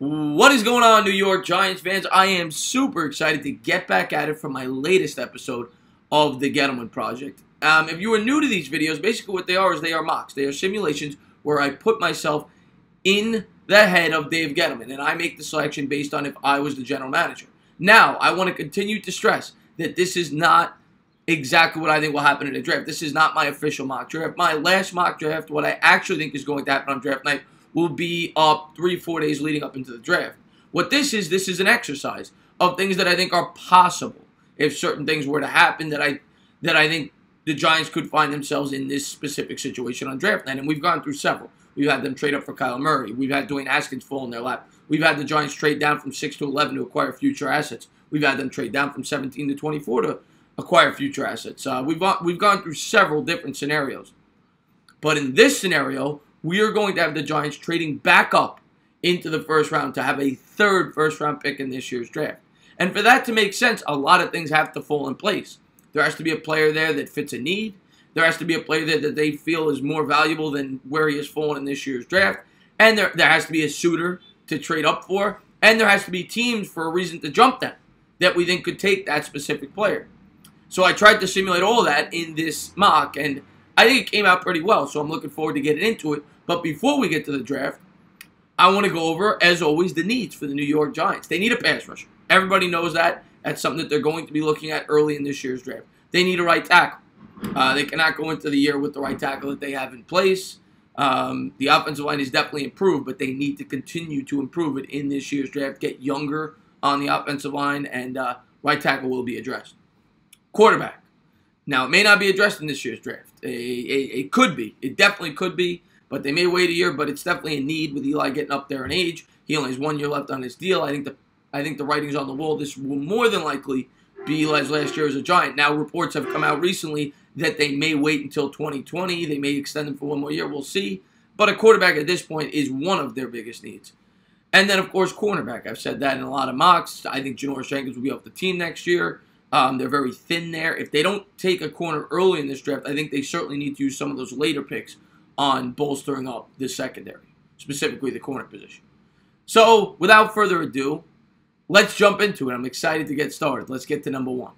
What is going on, New York Giants fans? I am super excited to get back at it for my latest episode of the Gettleman Project. If you are new to these videos, basically what they are is they are mocks. They are simulations where I put myself in the head of Dave Gettleman, and I make the selection based on if I was the general manager. Now, I want to continue to stress that this is not exactly what I think will happen in the draft. This is not my official mock draft. My last mock draft, what I actually think is going to happen on draft night, will be up 3-4 days leading up into the draft. What this is an exercise of things that I think are possible if certain things were to happen that I think the Giants could find themselves in this specific situation on draft night. And we've gone through several. We've had them trade up for Kyler Murray. We've had Dwayne Haskins fall in their lap. We've had the Giants trade down from 6 to 11 to acquire future assets. We've had them trade down from 17 to 24 to acquire future assets. We've gone through several different scenarios. But in this scenario, we are going to have the Giants trading back up into the first round to have a third first-round pick in this year's draft. And for that to make sense, a lot of things have to fall in place. There has to be a player there that fits a need. There has to be a player there that they feel is more valuable than where he has fallen in this year's draft. And there has to be a suitor to trade up for. And there has to be teams for a reason to jump them that we think could take that specific player. So I tried to simulate all of that in this mock, and I think it came out pretty well, so I'm looking forward to getting into it. But before we get to the draft, I want to go over, as always, the needs for the New York Giants. They need a pass rusher. Everybody knows that. That's something that they're going to be looking at early in this year's draft. They need a right tackle. They cannot go into the year with the right tackle that they have in place. The offensive line is definitely improved, but they need to continue to improve it in this year's draft, get younger on the offensive line, and right tackle will be addressed. Quarterback. Now, it may not be addressed in this year's draft. It could be. It definitely could be, but they may wait a year, but it's definitely a need with Eli getting up there in age. He only has 1 year left on his deal. I think the writing's on the wall. This will more than likely be Eli's last year as a Giant. Now, reports have come out recently that they may wait until 2020. They may extend him for 1 more year. We'll see. But a quarterback at this point is one of their biggest needs. And then, of course, cornerback. I've said that in a lot of mocks. I think Janoris Jenkins will be off the team next year. They're very thin there. If they don't take a corner early in this draft, I think they certainly need to use some of those later picks on bolstering up the secondary, specifically the corner position. So, without further ado, let's jump into it. I'm excited to get started. Let's get to number 1.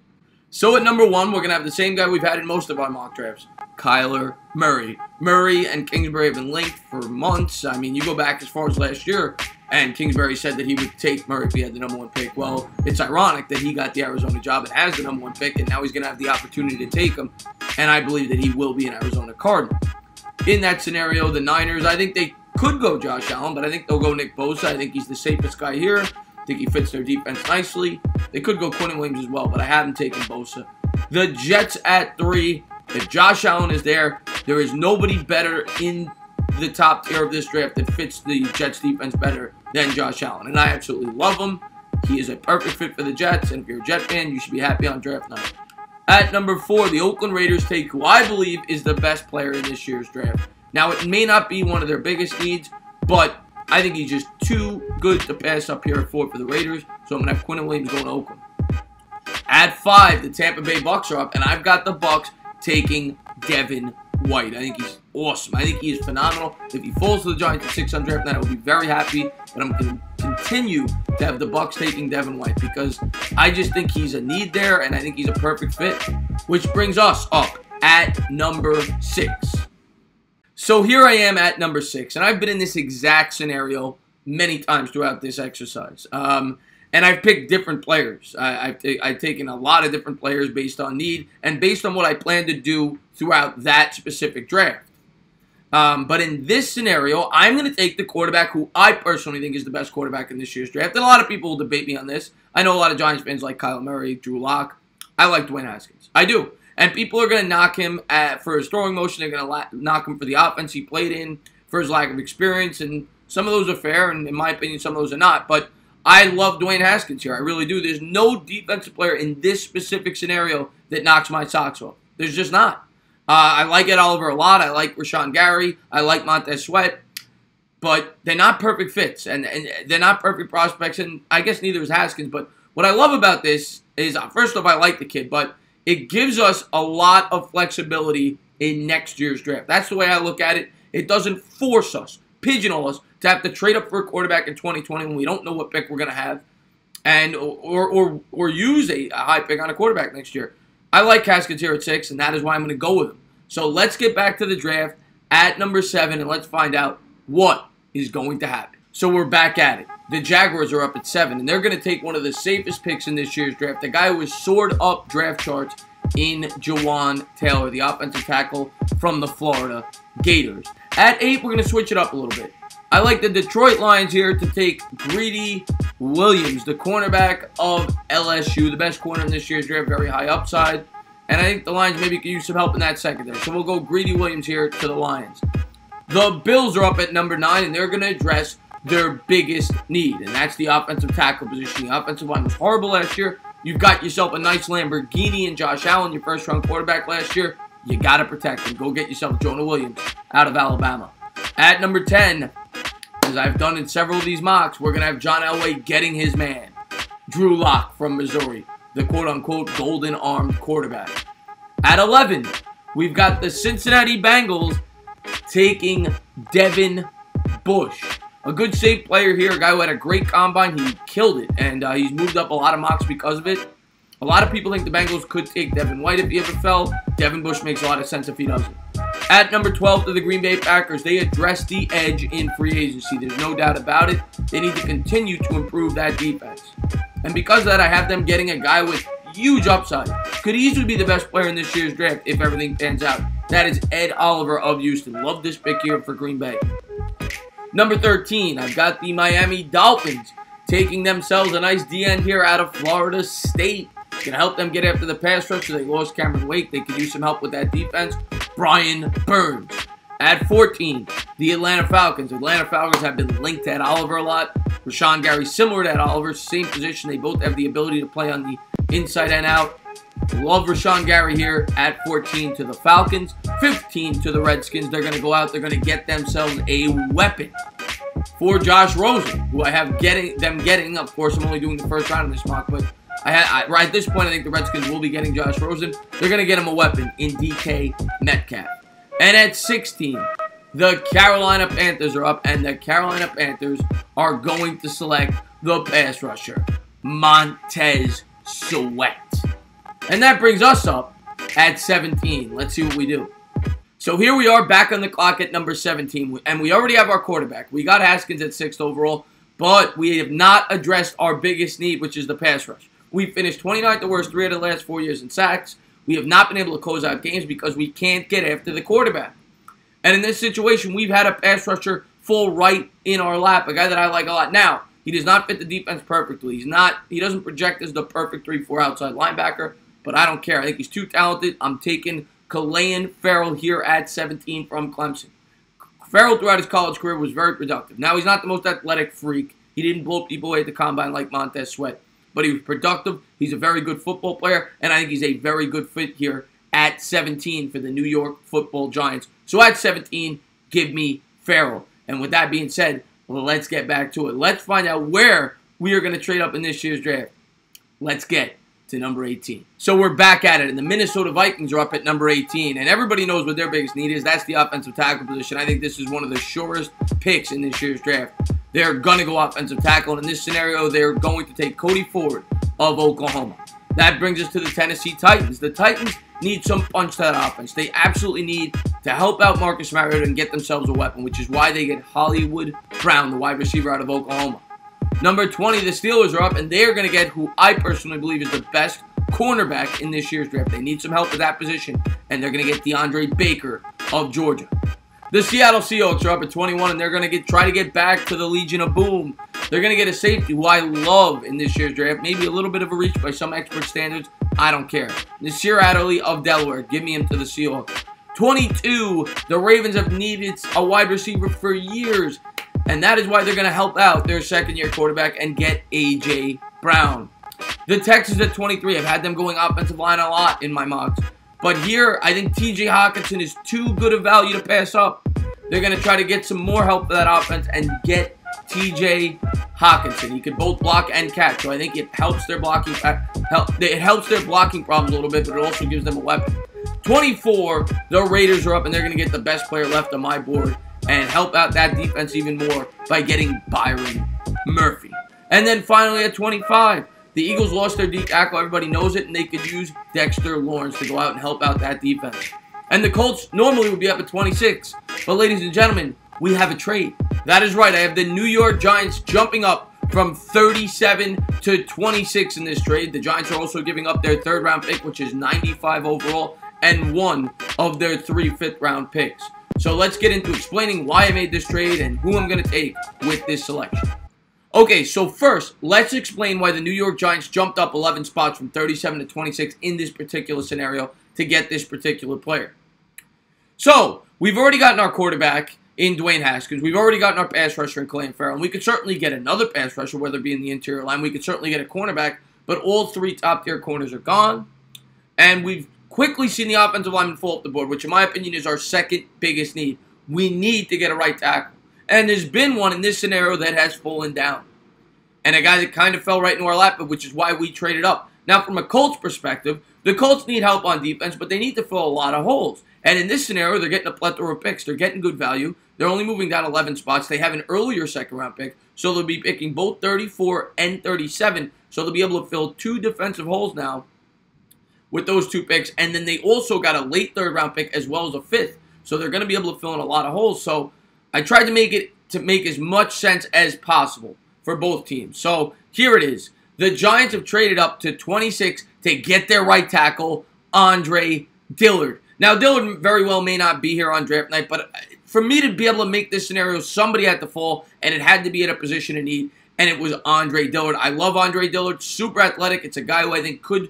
So at number 1, we're going to have the same guy we've had in most of our mock drafts, Kyler Murray. Murray and Kingsbury have been linked for months. I mean, you go back as far as last year, and Kingsbury said that he would take Murray if he had the number 1 pick. Well, it's ironic that he got the Arizona job and has the number 1 pick, and now he's going to have the opportunity to take him, and I believe that he will be an Arizona Cardinal. In that scenario, the Niners, I think they could go Josh Allen, but I think they'll go Nick Bosa. I think he's the safest guy here. I think he fits their defense nicely. They could go Quentin Williams as well, but I haven't taken Bosa. The Jets at 3. If Josh Allen is there, there is nobody better in the top tier of this draft that fits the Jets defense better than Josh Allen. And I absolutely love him. He is a perfect fit for the Jets, and if you're a Jet fan, you should be happy on draft night. At number 4, the Oakland Raiders take who I believe is the best player in this year's draft. Now, it may not be one of their biggest needs, but I think he's just too good to pass up here at 4 for the Raiders, so I'm going to have Quentin Williams going to Oakland. At 5, the Tampa Bay Bucks are up, and I've got the Bucks taking Devin White. I think he's awesome. I think he is phenomenal. If he falls to the Giants at 6 on draft night, I will be very happy, but I'm going to continue to have the Bucks taking Devin White because I just think he's a need there, and I think he's a perfect fit, which brings us up at number 6. So here I am at number 6, and I've been in this exact scenario many times throughout this exercise. And I've picked different players. I've taken a lot of different players based on need and based on what I plan to do throughout that specific draft. But in this scenario, I'm going to take the quarterback who I personally think is the best quarterback in this year's draft. And a lot of people will debate me on this. I know a lot of Giants fans like Kyler Murray, Drew Lock. I like Dwayne Haskins. I do. And people are going to knock him for his throwing motion. They're going to knock him for the offense he played in, for his lack of experience. And some of those are fair, and in my opinion, some of those are not. But I love Dwayne Haskins here. I really do. There's no defensive player in this specific scenario that knocks my socks off. There's just not. I like Ed Oliver a lot. I like Rashawn Gary. I like Montez Sweat. But they're not perfect fits, and they're not perfect prospects, and I guess neither is Haskins. But what I love about this is, first off, I like the kid, but it gives us a lot of flexibility in next year's draft. That's the way I look at it. It doesn't force us, pigeonhole us to have to trade up for a quarterback in 2020 when we don't know what pick we're going to have, and or use a high pick on a quarterback next year. I like Haskins here at 6, and that is why I'm going to go with him. So let's get back to the draft at number 7, and let's find out what is going to happen. So we're back at it. The Jaguars are up at 7, and they're going to take one of the safest picks in this year's draft, the guy who was soared up draft charts in Jawan Taylor, the offensive tackle from the Florida Gators. At 8, we're going to switch it up a little bit. I like the Detroit Lions here to take Greedy Williams, the cornerback of LSU, the best corner in this year's draft, very high upside. And I think the Lions maybe could use some help in that secondary. So we'll go Greedy Williams here to the Lions. The Bills are up at number 9, and they're going to address their biggest need, and that's the offensive tackle position. The offensive line was horrible last year. You've got yourself a nice Lamborghini in Josh Allen, your first-round quarterback last year. You got to protect him. Go get yourself Jonah Williams out of Alabama. At number 10, as I've done in several of these mocks, we're going to have John Elway getting his man, Drew Lock from Missouri, the quote-unquote golden-armed quarterback. At 11, we've got the Cincinnati Bengals taking Devin Bush. A good safe player here, a guy who had a great combine. He killed it, and he's moved up a lot of mocks because of it. A lot of people think the Bengals could take Devin White if he ever fell. Devin Bush makes a lot of sense if he doesn't. At number 12 to the Green Bay Packers, they address the edge in free agency. There's no doubt about it. They need to continue to improve that defense. And because of that, I have them getting a guy with huge upside. Could easily be the best player in this year's draft if everything pans out. That is Ed Oliver of Houston. Love this pick here for Green Bay. Number 13, I've got the Miami Dolphins taking themselves a nice D-end here out of Florida State. It's going to help them get after the pass rush. So they lost Cameron Wake. They could use some help with that defense. Brian Burns. At 14, the Atlanta Falcons. Atlanta Falcons have been linked to Ed Oliver a lot. Rashawn Gary, similar to Ed Oliver, same position. They both have the ability to play on the inside and out. Love Rashawn Gary here at 14 to the Falcons. 15 to the Redskins. They're going to go out. They're going to get themselves a weapon for Josh Rosen, who I have getting. Of course, I'm only doing the first round of this mock, but right at this point, I think the Redskins will be getting Josh Rosen. They're going to get him a weapon in DK Metcalf. And at 16, the Carolina Panthers are up, and the Carolina Panthers are going to select the pass rusher, Montez Sweat. And that brings us up at 17. Let's see what we do. So here we are back on the clock at number 17. And we already have our quarterback. We got Haskins at 6th overall. But we have not addressed our biggest need, which is the pass rush. We finished 29th the worst 3 out of the last 4 years in sacks. We have not been able to close out games because we can't get after the quarterback. And in this situation, we've had a pass rusher full right in our lap. A guy that I like a lot. Now, he does not fit the defense perfectly. He doesn't project as the perfect 3-4 outside linebacker. But I don't care. I think he's too talented. I'm taking Clelin Ferrell here at 17 from Clemson. Ferrell throughout his college career was very productive. Now, he's not the most athletic freak. He didn't blow people away at the combine like Montez Sweat. But he was productive. He's a very good football player. And I think he's a very good fit here at 17 for the New York Football Giants. So at 17, give me Ferrell. And with that being said, let's get back to it. Let's find out where we are going to trade up in this year's draft. Let's get to number 18. So we're back at it, and the Minnesota Vikings are up at number 18, and everybody knows what their biggest need is. That's the offensive tackle position. I think this is one of the surest picks in this year's draft. They're going to go offensive tackle, and in this scenario, they're going to take Cody Ford of Oklahoma. That brings us to the Tennessee Titans. The Titans need some punch to that offense. They absolutely need to help out Marcus Mariota and get themselves a weapon, which is why they get Hollywood Brown, the wide receiver out of Oklahoma. Number 20, the Steelers are up, and they're going to get who I personally believe is the best cornerback in this year's draft. They need some help at that position, and they're going to get DeAndre Baker of Georgia. The Seattle Seahawks are up at 21, and they're going to try to get back to the Legion of Boom. They're going to get a safety who I love in this year's draft. Maybe a little bit of a reach by some expert standards. I don't care. Nasir Adderley of Delaware. Give me him to the Seahawks. 22, the Ravens have needed a wide receiver for years. And that is why they're going to help out their second-year quarterback and get A.J. Brown. The Texans at 23, I've had them going offensive line a lot in my mocks. But here, I think T.J. Hockenson is too good a value to pass up. They're going to try to get some more help for that offense and get T.J. Hockenson. He could both block and catch, so I think it helps their blocking. It helps their blocking problems a little bit, but it also gives them a weapon. 24, the Raiders are up, and they're going to get the best player left on my board and help out that defense even more by getting Byron Murphy. And then finally at 25, the Eagles lost their D tackle. Everybody knows it, and they could use Dexter Lawrence to go out and help out that defense. And the Colts normally would be up at 26. But ladies and gentlemen, we have a trade. That is right. I have the New York Giants jumping up from 37 to 26 in this trade. The Giants are also giving up their third-round pick, which is 95 overall, and one of their 3 fifth-round picks. So let's get into explaining why I made this trade and who I'm going to take with this selection. Okay, so first, let's explain why the New York Giants jumped up 11 spots from 37 to 26 in this particular scenario to get this particular player. So, we've already gotten our quarterback in Dwayne Haskins. We've already gotten our pass rusher in Clelin Ferrell. And we could certainly get another pass rusher, whether it be in the interior line. We could certainly get a cornerback, but all 3 top-tier corners are gone. And we've quickly seen the offensive lineman fall off the board, which in my opinion is our second biggest need. We need to get a right tackle. And there's been one in this scenario that has fallen down. And a guy that kind of fell right into our lap, which is why we traded up. Now, from a Colts perspective, the Colts need help on defense, but they need to fill a lot of holes. And in this scenario, they're getting a plethora of picks. They're getting good value. They're only moving down 11 spots. They have an earlier second-round pick, so they'll be picking both 34 and 37. So they'll be able to fill 2 defensive holes now with those 2 picks. And then they also got a late third-round pick as well as a 5th. So they're going to be able to fill in a lot of holes. So I tried to make it to make as much sense as possible for both teams. So here it is. The Giants have traded up to 26 to get their right tackle, Andre Dillard. Now, Dillard very well may not be here on draft night, but for me to be able to make this scenario, somebody had to fall, and it had to be at a position of need, and it was Andre Dillard. I love Andre Dillard, super athletic. It's a guy who I think could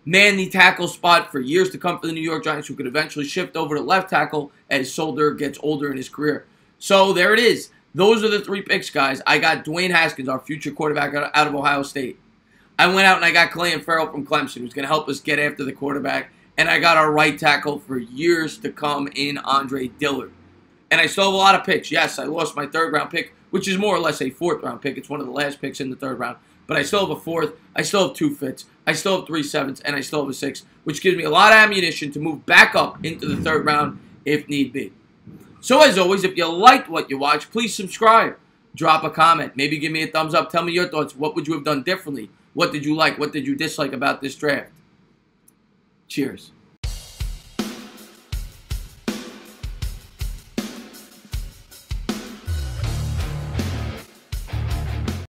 man the tackle spot for years to come for the New York Giants, who could eventually shift over to left tackle as Solder gets older in his career. So there it is. Those are the 3 picks, guys. I got Dwayne Haskins, our future quarterback out of Ohio State. I went out and I got Clelin Ferrell from Clemson, who's going to help us get after the quarterback. And I got our right tackle for years to come in Andre Dillard. And I still have a lot of picks. Yes, I lost my 3rd-round pick, which is more or less a 4th-round pick. It's one of the last picks in the 3rd round. But I still have a 4th. I still have 2 5ths. I still have 3 7ths. And I still have a 6th, which gives me a lot of ammunition to move back up into the 3rd round if need be. So as always, if you liked what you watched, please subscribe. Drop a comment. Maybe give me a thumbs up. Tell me your thoughts. What would you have done differently? What did you like? What did you dislike about this draft? Cheers.